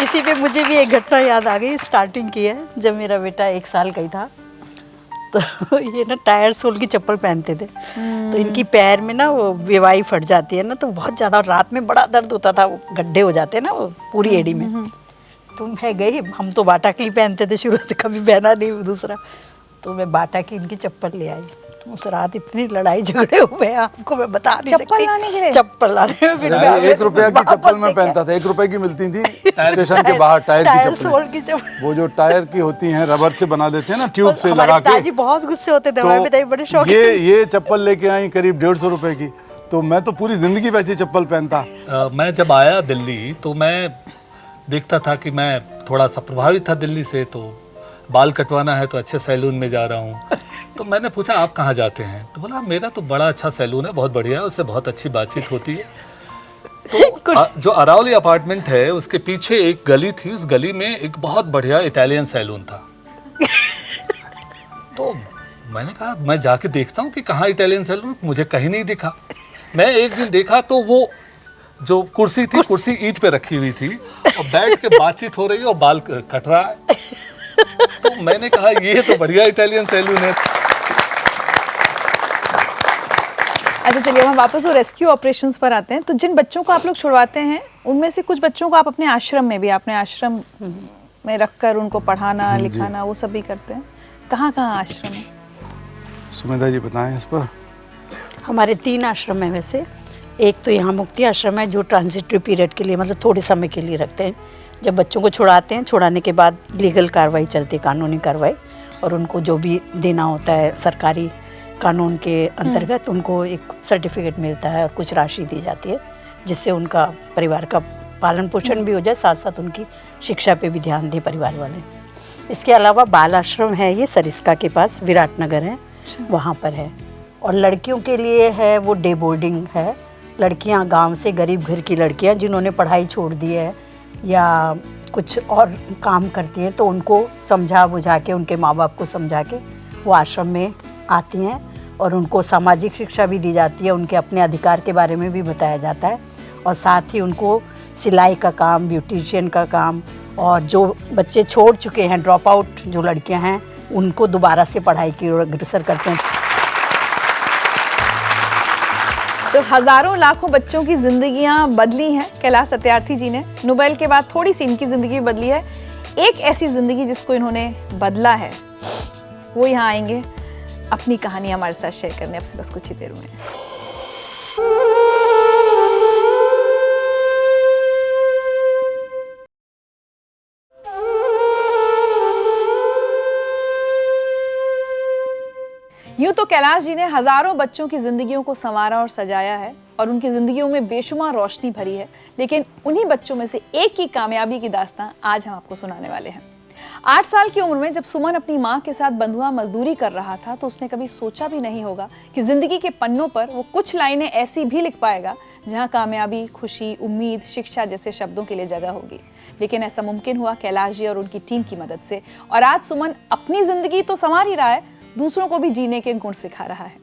इसी पे मुझे भी एक घटना याद आ गई, स्टार्टिंग की है। जब मेरा बेटा 1 साल का ही था, तो ये ना टायर सोल की चप्पल पहनते थे, तो इनकी पैर में ना वो वेवाई फट जाती है ना, तो बहुत ज़्यादा, और रात में बड़ा दर्द होता था, वो गड्ढे हो जाते हैं ना वो पूरी एड़ी में। तो मैं गई, हम तो बाटा की पहनते थे शुरू से, कभी पहना नहीं दूसरा, तो मैं बाटा की इनकी चप्पल ले आई। तो उस रात इतनी लड़ाई झगड़े हुए, आपको मैं बता नहीं सकती। चप्पल लाने के लिए? चप्पल लाने में फिर मैं 1 रुपया की चप्पल मैं पहनता था, 1 रुपए की मिलती थी स्टेशन के बाहर, टायर की सोल की चप्पल, वो जो टायर की होती हैं, रबर से बना देते हैं ना, ट्यूब से हमारे लगा के। पिताजी बहुत गुस्से होते थे, हमारे पिताजी बड़े शौक। ये चप्पल लेके आई करीब 150 रुपए की, तो मैं तो पूरी जिंदगी वैसी चप्पल पहनता। मैं जब आया दिल्ली तो मैं देखता था कि मैं थोड़ा सा प्रभावित था दिल्ली से, तो बाल कटवाना है तो अच्छे सैलून में जा रहा हूँ। तो मैंने पूछा आप कहाँ जाते हैं? तो बोला मेरा तो बड़ा अच्छा सैलून है, बहुत बढ़िया है, उससे बहुत अच्छी बातचीत होती है। तो जो अरावली अपार्टमेंट है उसके पीछे एक गली थी, उस गली में एक बहुत बढ़िया इटालियन सैलून था। तो मैंने कहा मैं जाके देखता हूँ कि कहाँ इटालियन सैलून, मुझे कहीं नहीं दिखा। मैं एक दिन देखा तो वो जो कुर्सी थी, कुर्सी ईंट पे रखी हुई थी, और बैठ के बातचीत हो रही है और बाल कट रहा है। तो मैंने कहा ये तो बढ़िया इटालियन सैलून है। अच्छा चलिए हम वापस वो रेस्क्यू ऑपरेशंस पर आते हैं। तो जिन बच्चों को आप लोग छुड़वाते हैं, उनमें से कुछ बच्चों को आप अपने आश्रम में भी, अपने आश्रम में रखकर उनको पढ़ाना लिखाना वो सब भी करते हैं। कहाँ कहाँ आश्रम है? सुमेधा जी बताएं इस पर। हमारे 3 आश्रम है वैसे। एक तो यहाँ मुक्ति आश्रम है जो ट्रांजिटरी पीरियड के लिए, मतलब थोड़े समय के लिए रखते हैं। जब बच्चों को छुड़ाते हैं, छुड़ाने के बाद लीगल कार्रवाई चलती है, कानूनी कार्रवाई, और उनको जो भी देना होता है सरकारी कानून के अंतर्गत उनको एक सर्टिफिकेट मिलता है और कुछ राशि दी जाती है, जिससे उनका परिवार का पालन पोषण भी हो जाए, साथ साथ उनकी शिक्षा पे भी ध्यान दें परिवार वाले। इसके अलावा बाल आश्रम है, ये सरिस्का के पास विराटनगर है, वहाँ पर है। और लड़कियों के लिए है वो डे बोर्डिंग है। लड़कियाँ गांव से, गरीब घर की लड़कियाँ जिन्होंने पढ़ाई छोड़ दी है या कुछ और काम करती हैं, तो उनको समझा बुझा के, उनके माँ बाप को समझा के वो आश्रम में आती हैं, और उनको सामाजिक शिक्षा भी दी जाती है, उनके अपने अधिकार के बारे में भी बताया जाता है, और साथ ही उनको सिलाई का काम, ब्यूटिशियन का काम, और जो बच्चे छोड़ चुके हैं, ड्रॉप आउट जो लड़कियां हैं, उनको दोबारा से पढ़ाई की ओर अग्रसर करते हैं। तो हजारों लाखों बच्चों की जिंदगियां बदली हैं कैलाश सत्यार्थी जी ने। नोबेल के बाद थोड़ी सी इनकी जिंदगी बदली है। एक ऐसी जिंदगी जिसको इन्होंने बदला है, वो यहाँ आएंगे अपनी कहानी हमारे साथ शेयर करने, अब से बस कुछ ही देर में। यूं तो कैलाश जी ने हजारों बच्चों की जिंदगियों को संवारा और सजाया है, और उनकी जिंदगियों में बेशुमार रोशनी भरी है, लेकिन उन्हीं बच्चों में से एक की कामयाबी की दास्तां आज हम आपको सुनाने वाले हैं। 8 साल की उम्र में जब सुमन अपनी माँ के साथ बंधुआ मजदूरी कर रहा था तो उसने कभी सोचा भी नहीं होगा कि जिंदगी के पन्नों पर वो कुछ लाइनें ऐसी भी लिख पाएगा जहाँ कामयाबी, खुशी, उम्मीद, शिक्षा जैसे शब्दों के लिए जगह होगी। लेकिन ऐसा मुमकिन हुआ कैलाश जी और उनकी टीम की मदद से, और आज सुमन अपनी जिंदगी तो संवार ही रहा है, दूसरों को भी जीने के गुण सिखा रहा है।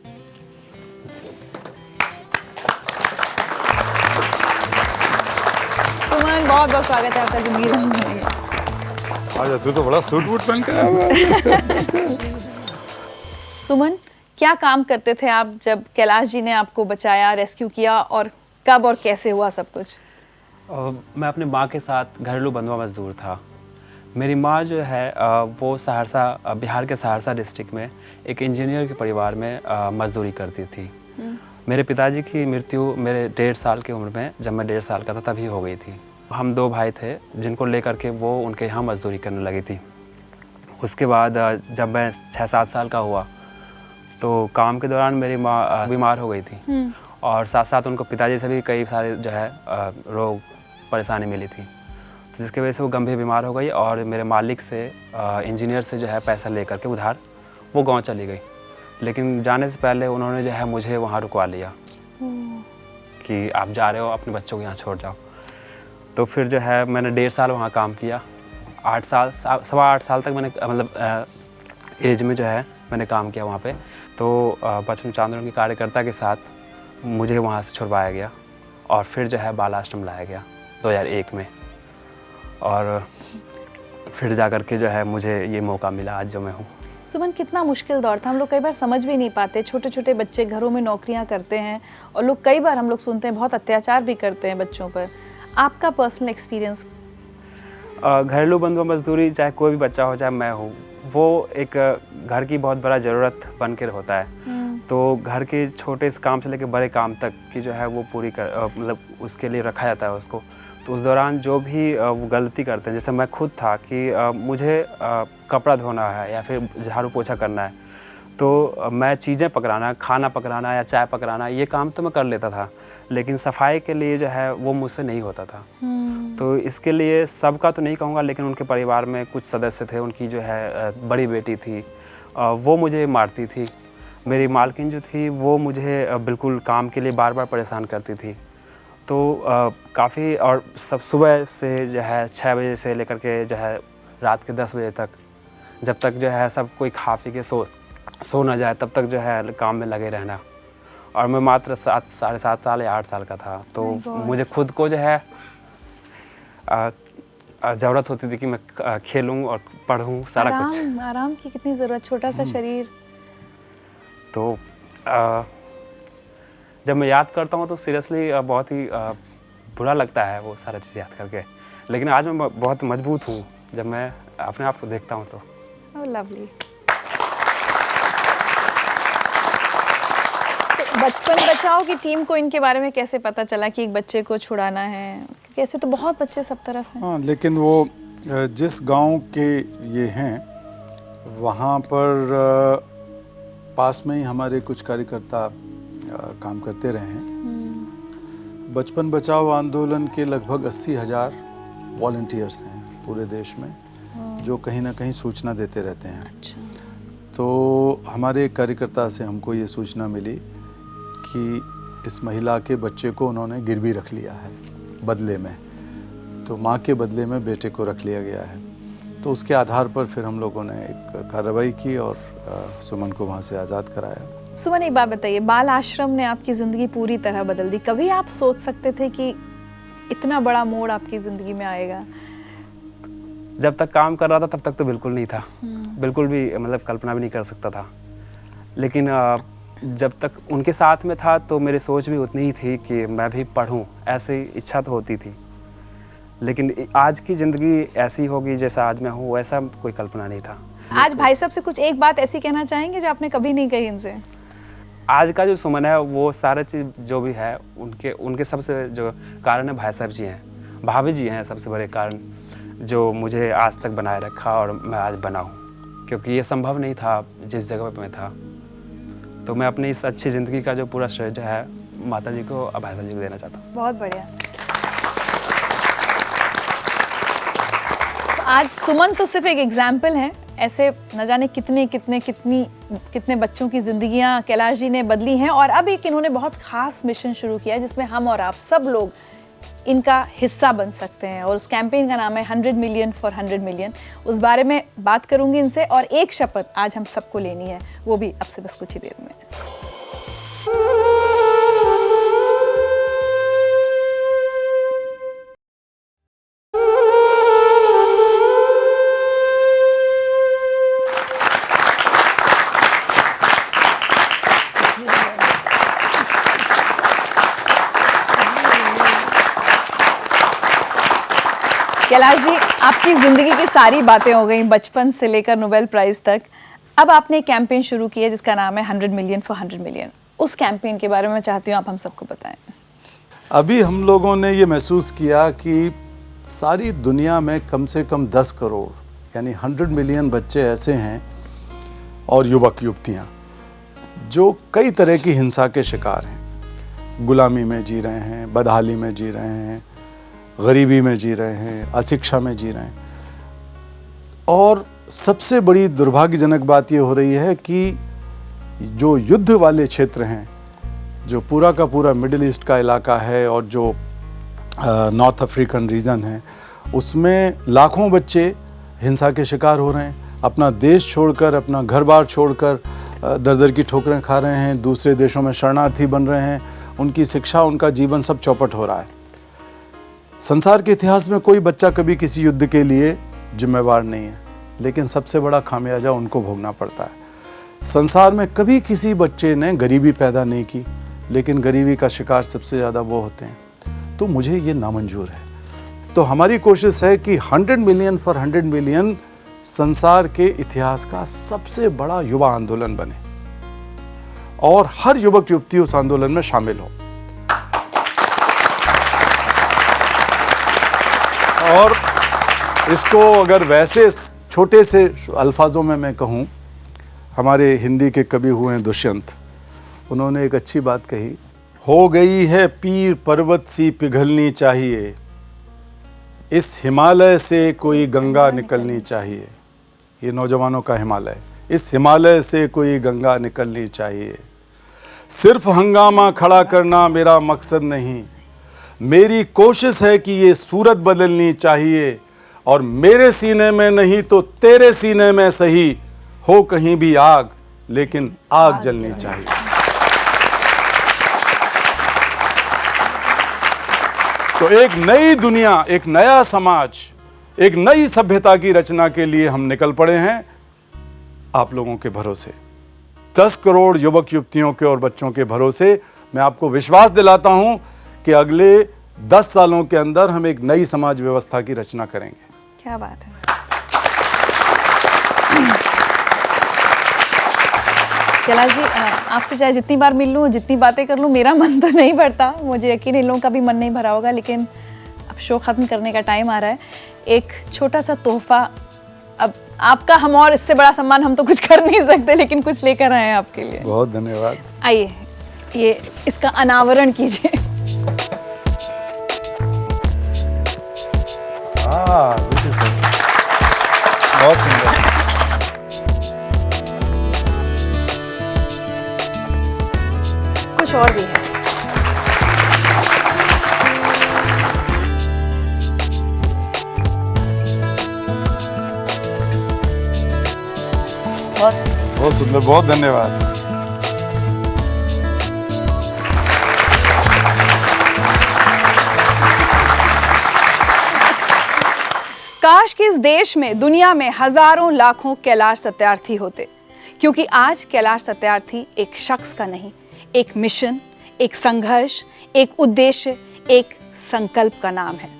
सुमन, बहुत बहुत स्वागत है आपका जिंदगी रंग में। आज तू तो बड़ा सूट वूट पहन के आया हुआ है। सुमन, क्या काम करते थे आप जब कैलाश जी ने आपको बचाया, रेस्क्यू किया, और कब और कैसे हुआ सब कुछ? मैं अपनी माँ के साथ घरेलू बंधुआ मजदूर था। मेरी माँ जो है वो सहरसा, बिहार के सहरसा डिस्ट्रिक्ट में एक इंजीनियर के परिवार में मजदूरी करती थी। मेरे पिताजी की मृत्यु मेरे 1.5 साल की उम्र में, जब मैं 1.5 साल का था तभी हो गई थी। हम 2 भाई थे जिनको लेकर के वो उनके यहाँ मजदूरी करने लगी थी। उसके बाद जब मैं 6-7 साल का हुआ तो काम के दौरान मेरी माँ बीमार हो गई थी, और साथ साथ उनको पिताजी से भी कई सारे जो है रोग परेशानी मिली थी, तो जिसकी वजह से वो गंभीर बीमार हो गई। और मेरे मालिक से, इंजीनियर से जो है पैसा लेकर के उधार वो गांव चली गई। लेकिन जाने से पहले उन्होंने जो है मुझे वहाँ रुकवा लिया कि आप जा रहे हो, अपने बच्चों को यहाँ छोड़ जाओ। तो फिर जो है मैंने 1.5 साल वहाँ काम किया। 8 साल तक मैंने मतलब एज में जो है मैंने काम किया वहाँ पे। तो बचपन आंदोलन के कार्यकर्ता के साथ मुझे वहाँ से छुड़वाया गया और फिर जो है बाल आश्रम लाया गया 2001 में, और फिर जा कर के जो है मुझे ये मौका मिला आज जो मैं हूँ। सुमन, कितना मुश्किल दौर था, हम लोग कई बार समझ भी नहीं पाते। छोटे छोटे बच्चे घरों में नौकरियां करते हैं और लोग कई बार हम लोग सुनते हैं बहुत अत्याचार भी करते हैं बच्चों पर। आपका पर्सनल एक्सपीरियंस? घरेलू बंधुआ मजदूरी चाहे कोई भी बच्चा हो चाहे मैं हूँ, वो एक घर की बहुत बड़ा ज़रूरत बन कर होता है। तो घर के छोटे इस काम से लेकर बड़े काम तक की जो है वो पूरी मतलब उसके लिए रखा जाता है उसको। तो उस दौरान जो भी वो गलती करते हैं, जैसे मैं खुद था कि मुझे कपड़ा धोना है या फिर झाड़ू पोछा करना है, तो मैं चीज़ें पकड़ाना, खाना पकड़ाना या चाय पकड़ाना, ये काम तो मैं कर लेता था, लेकिन सफाई के लिए जो है वो मुझसे नहीं होता था। तो इसके लिए सबका तो नहीं कहूँगा, लेकिन उनके परिवार में कुछ सदस्य थे, उनकी जो है बड़ी बेटी थी, वो मुझे मारती थी। मेरी मालकिन जो थी वो मुझे बिल्कुल काम के लिए बार बार परेशान करती थी। तो काफ़ी, और सब सुबह से जो है 6 बजे से लेकर के जो है रात के 10 बजे तक, जब तक जो है सब कोई खा पी के सो ना जाए तब तक जो है काम में लगे रहना। और मैं मात्र 7, 7.5 साल या 8 साल का था। तो मुझे खुद को जो है ज़रूरत होती थी कि मैं खेलूं और पढ़ूं, सारा कुछ। आराम की कितनी ज़रूरत, छोटा सा शरीर। तो जब मैं याद करता हूँ तो सीरियसली बहुत ही बुरा लगता है वो सारा चीज़ याद करके। लेकिन आज मैं बहुत मजबूत हूँ जब मैं अपने आप को देखता हूँ तो। Oh, lovely. तो बचपन बचाओ की टीम को इनके बारे में कैसे पता चला कि एक बच्चे को छुड़ाना है? कैसे, तो बहुत बच्चे सब तरफ हैं। हाँ, लेकिन वो जिस गांव के ये हैं वहाँ पर पास में ही हमारे कुछ कार्यकर्ता काम करते रहे हैं। बचपन बचाओ आंदोलन के लगभग 80,000 वॉलंटियर्स हैं पूरे देश में, जो कहीं ना कहीं सूचना देते रहते हैं। अच्छा। तो हमारे एक कार्यकर्ता से हमको ये सूचना मिली कि इस महिला के बच्चे को उन्होंने गिरवी रख लिया है बदले में, तो माँ के बदले में बेटे को रख लिया गया है। तो उसके आधार पर फिर हम लोगों ने एक कार्रवाई की और सुमन को वहाँ से आज़ाद कराया। सुमन, एक बात बताइए, बाल आश्रम ने आपकी ज़िंदगी पूरी तरह बदल दी। कभी आप सोच सकते थे कि इतना बड़ा मोड़ आपकी ज़िंदगी में आएगा? जब तक काम कर रहा था तब तक तो बिल्कुल नहीं था, बिल्कुल भी मतलब कल्पना भी नहीं कर सकता था। लेकिन जब तक उनके साथ में था तो मेरी सोच भी उतनी ही थी कि मैं भी पढूं, ऐसी इच्छा तो होती थी। लेकिन आज की ज़िंदगी ऐसी होगी जैसा आज मैं हूँ, वैसा कोई कल्पना नहीं था। आज भाई साहब से कुछ एक बात ऐसी कहना चाहेंगे जो आपने कभी नहीं कही इनसे? आज का जो सुमन है वो सारा चीज़ जो भी है उनके सबसे जो कारण है भाई साहब जी हैं, भाभी जी हैं सबसे बड़े कारण, जो मुझे आज तक बनाए रखा और मैं आज बना हूँ। क्योंकि ये संभव नहीं था जिस जगह पर मैं था। तो मैं अपनी इस अच्छी ज़िंदगी का जो पूरा श्रेय जो है माता जी को और भाई साहब जी को देना चाहता हूँ। बहुत बढ़िया। आज सुमन तो सिर्फ एक एग्जाम्पल है, ऐसे न जाने कितने बच्चों की जिंदगियां कैलाश जी ने बदली हैं। और अब एक इन्होंने बहुत खास मिशन शुरू किया है जिसमें हम और आप सब लोग इनका हिस्सा बन सकते हैं, और उस कैंपेन का नाम है 100 मिलियन फॉर 100 मिलियन। उस बारे में बात करूंगी इनसे, और एक शपथ आज हम सबको लेनी है, वो भी अब से बस कुछ ही देर में। कैलाश जी, आपकी जिंदगी की सारी बातें हो गई, बचपन से लेकर नोबेल प्राइज तक। अब आपने एक कैंपेन शुरू किया जिसका नाम है 100 मिलियन फॉर 100 मिलियन। उस कैंपेन के बारे में चाहती हूँ आप हम सबको बताएं। अभी हम लोगों ने ये महसूस किया कि सारी दुनिया में कम से कम 10 करोड़ यानी 100 मिलियन बच्चे ऐसे हैं और युवक युवतियाँ जो कई तरह की हिंसा के शिकार हैं। गुलामी में जी रहे हैं, बदहाली में जी रहे हैं, गरीबी में जी रहे हैं, अशिक्षा में जी रहे हैं। और सबसे बड़ी दुर्भाग्यजनक बात ये हो रही है कि जो युद्ध वाले क्षेत्र हैं, जो पूरा का पूरा मिडिल ईस्ट का इलाका है और जो नॉर्थ अफ्रीकन रीजन है, उसमें लाखों बच्चे हिंसा के शिकार हो रहे हैं। अपना देश छोड़कर, अपना घर बार छोड़कर दर दर की ठोकरें खा रहे हैं, दूसरे देशों में शरणार्थी बन रहे हैं। उनकी शिक्षा, उनका जीवन सब चौपट हो रहा है। संसार के इतिहास में कोई बच्चा कभी किसी युद्ध के लिए जिम्मेवार नहीं है, लेकिन सबसे बड़ा खामियाजा उनको भोगना पड़ता है। संसार में कभी किसी बच्चे ने गरीबी पैदा नहीं की, लेकिन गरीबी का शिकार सबसे ज़्यादा वो होते हैं। तो मुझे ये नामंजूर है। तो हमारी कोशिश है कि 100 मिलियन फॉर 100 मिलियन संसार के इतिहास का सबसे बड़ा युवा आंदोलन बने और हर युवक युवती उस आंदोलन में शामिल हो। और इसको अगर वैसे छोटे से अल्फाजों में मैं कहूँ, हमारे हिंदी के कवि हुए हैं दुष्यंत, उन्होंने एक अच्छी बात कही, हो गई है पीर पर्वत सी पिघलनी चाहिए, इस हिमालय से कोई गंगा निकलनी चाहिए। ये नौजवानों का हिमालय, इस हिमालय से कोई गंगा निकलनी चाहिए। सिर्फ हंगामा खड़ा करना मेरा मकसद नहीं, मेरी कोशिश है कि ये सूरत बदलनी चाहिए, और मेरे सीने में नहीं तो तेरे सीने में सही हो कहीं भी आग, लेकिन आग जलनी चाहिए। तो एक नई दुनिया, एक नया समाज, एक नई सभ्यता की रचना के लिए हम निकल पड़े हैं आप लोगों के भरोसे। 10 करोड़ युवक युवतियों के और बच्चों के भरोसे मैं आपको विश्वास दिलाता हूं कि अगले 10 सालों के अंदर हम एक नई समाज व्यवस्था की रचना करेंगे। क्या बात है। कैलाश जी, आपसे चाहे जितनी बार मिल लूँ, जितनी बातें कर लूँ, मेरा मन तो नहीं भरता। मुझे यकीन इन लोगों का भी मन नहीं भरा होगा, लेकिन अब शो ख़त्म करने का टाइम आ रहा है। एक छोटा सा तोहफा, अब आपका हम और इससे बड़ा सम्मान हम तो कुछ कर नहीं सकते, लेकिन कुछ लेकर आए हैं आपके लिए। बहुत धन्यवाद। आइए, ये इसका अनावरण कीजिए। बहुत सुंदर। कुछ और भी है। बहुत सुंदर, बहुत धन्यवाद। काश कि इस देश में, दुनिया में हजारों लाखों कैलाश सत्यार्थी होते, क्योंकि आज कैलाश सत्यार्थी एक शख्स का नहीं, एक मिशन, एक संघर्ष, एक उद्देश्य, एक संकल्प का नाम है।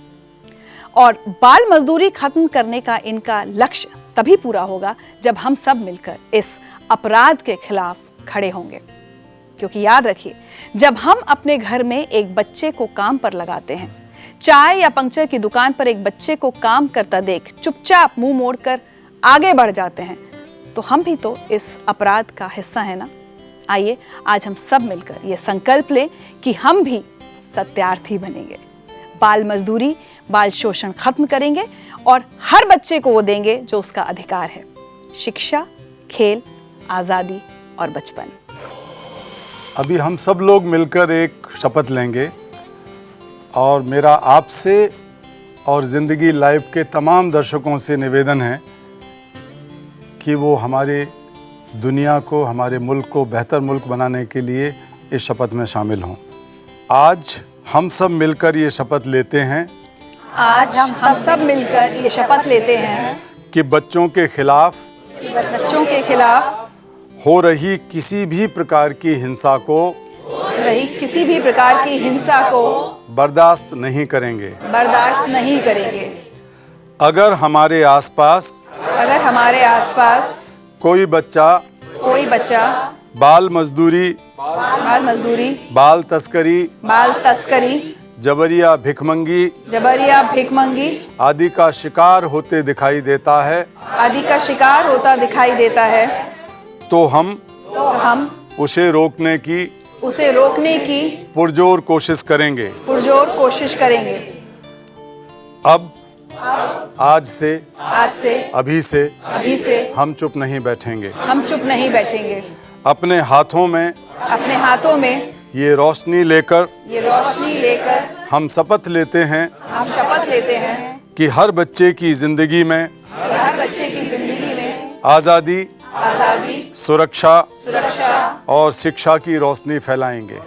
और बाल मजदूरी खत्म करने का इनका लक्ष्य तभी पूरा होगा जब हम सब मिलकर इस अपराध के खिलाफ खड़े होंगे। क्योंकि याद रखिए, जब हम अपने घर में एक बच्चे को काम पर लगाते हैं, चाय या पंक्चर की दुकान पर एक बच्चे को काम करता देख चुपचाप मुंह मोड़कर आगे बढ़ जाते हैं, तो हम भी तो इस अपराध का हिस्सा है ना। आइए आज हम सब मिलकर ये संकल्प लें कि हम भी सत्यार्थी बनेंगे। बाल मजदूरी बाल शोषण खत्म करेंगे और हर बच्चे को वो देंगे जो उसका अधिकार है, शिक्षा, खेल, आज़ादी और बचपन। अभी हम सब लोग मिलकर एक शपथ लेंगे और मेरा आपसे और ज़िंदगी लाइव के तमाम दर्शकों से निवेदन है कि वो हमारे दुनिया को, हमारे मुल्क को बेहतर मुल्क बनाने के लिए इस शपथ में शामिल हों। आज हम सब मिलकर ये शपथ लेते हैं, आज हम सब मिलकर ये शपथ लेते हैं कि बच्चों के खिलाफ हो रही किसी भी प्रकार की हिंसा को बर्दाश्त नहीं करेंगे। अगर हमारे आसपास कोई बच्चा बाल मजदूरी, बाल तस्करी, जबरिया भिखमंगी आदि का शिकार होते दिखाई देता है, तो हम उसे रोकने की पुरजोर कोशिश करेंगे। अब आज से अभी से हम चुप नहीं बैठेंगे। अपने हाथों में ये रोशनी लेकर हम शपथ लेते हैं कि हर बच्चे की जिंदगी में आज़ादी, सुरक्षा और शिक्षा की रोशनी फैलाएंगे।